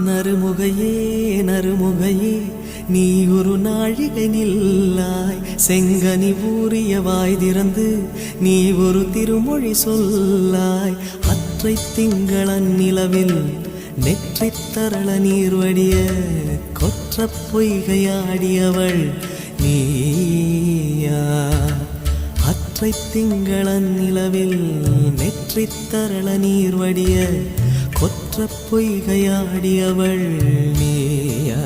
நறுமுகையே நறுமுகையே நீ ஒரு நாழிகை நில்லாய், செங்கனி ஊறிய வாய் திறந்து நீ ஒரு திருமொழி சொல்லாய். அற்றை திங்களன் நிலவில் நெற்றி தரள நீர் வடிய கொற்ற பொய்கையாடியவள் நீயா. அற்றை திங்களன் நிலவில் நெற்றி தரள நீர் வடிய கொற்ற பொய்கையாடியவள் நீயா.